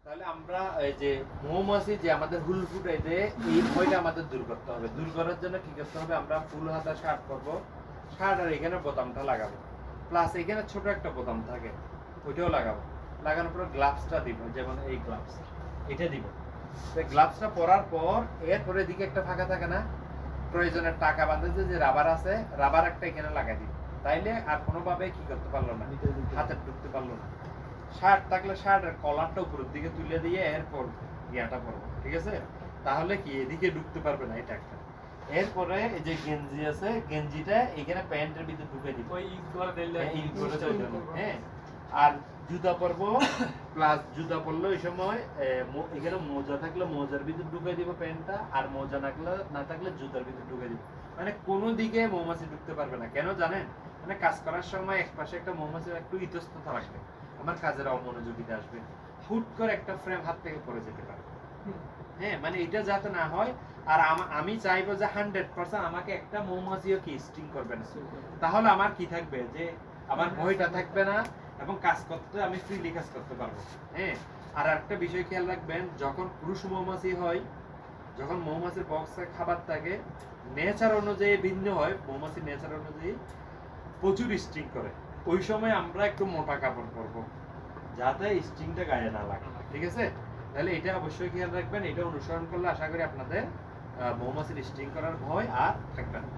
তাহলে আমরা এই যে মৌমাছি যে আমাদের হুল ফুটাইতে এই ভয়টা আমাদের দূর করতে হবে। দূর করার জন্য কি করতে হবে? আমরা ফুল হাতা শার্ট পরবো, শার্ট আর এখানে বোতামটা লাগাবো, প্লাস এখানে ছোট একটা বোতাম থাকে ওইটাও লাগাবো। লাগানোর পর গ্লাভসটা দিব, যেমন এই গ্লাভস এটা দিব। গ্লাভসটা পরার পর এরপরে এদিকে একটা ফাঁকা থাকে না, প্রয়োজনের টাকা বাঁধতে যে রাবার আছে, রাবার একটা এখানে লাগাই দিব। তাইলে আর কোনোভাবে কি করতে পারলো না, হাতে ঢুকতে পারলো না। শার্ট থাকলে শার্টের কলারটা উপরের দিকে তুলে দিয়ে এরপর ইয়াটা পরবো, ঠিক আছে? তাহলে কি এদিকে ঢুকতে পারবে না, এটা একটা। এরপরে এই যে গেঞ্জি আছে, গেঞ্জিটা এখানে প্যান্টের ভিতরে ঢুকে দিব, ওই ইট করে দিলে ইট করে দেব, হ্যাঁ। আর জুতা পরবো, প্লাস জুতা পরলে ওই সময় এখানে মোজা থাকলে মোজার ভিতর ঢুকে দিব প্যান্টটা, আর মোজা না থাকলে জুতার ভিতর ঢুকে দিব। মানে কোনো দিকে মৌমাছি ঢুকতে পারবে না। কেন জানেন? মানে কাজ করার সময় একপাশে একটা মৌমাছির একটু ইতস্ততা রাখবে, আমার কাজের অমনোযোগিতা আসবে, হুট করে একটা ফ্রেম হাত থেকে পড়ে যেতে পারে। হ্যাঁ, মানে এটা যাতে না হয়। আর আমি চাইবো যে 100% আমাকে একটা মৌমাছিও কি স্টিং করবে না। তাহলে আমার কি থাকবে, যে আমার ভয়টা থাকবে না এবং কাজ করতে আমি ফ্রিলি কাজ করতে পারবো। হ্যাঁ। আর একটা বিষয় খেয়াল রাখবেন, যখন পুরুষ মৌমাছি হয়, যখন মৌমাছির বক্সে খাবার থাকে, নেচার অনুযায়ী ভিন্ন হয়। মৌমাছির নেচার অনুযায়ী প্রচুর স্টিং করে। ওই সময় আমরা একটু মোটা কাপড় পরবো, যাতে স্টিংটা গায়ে না লাগে, ঠিক আছে? তাহলে এটা অবশ্যই খেয়াল রাখবেন। এটা অনুসরণ করলে আশা করি আপনাদের মৌমাছির স্টিং করার ভয় আর থাকবে না।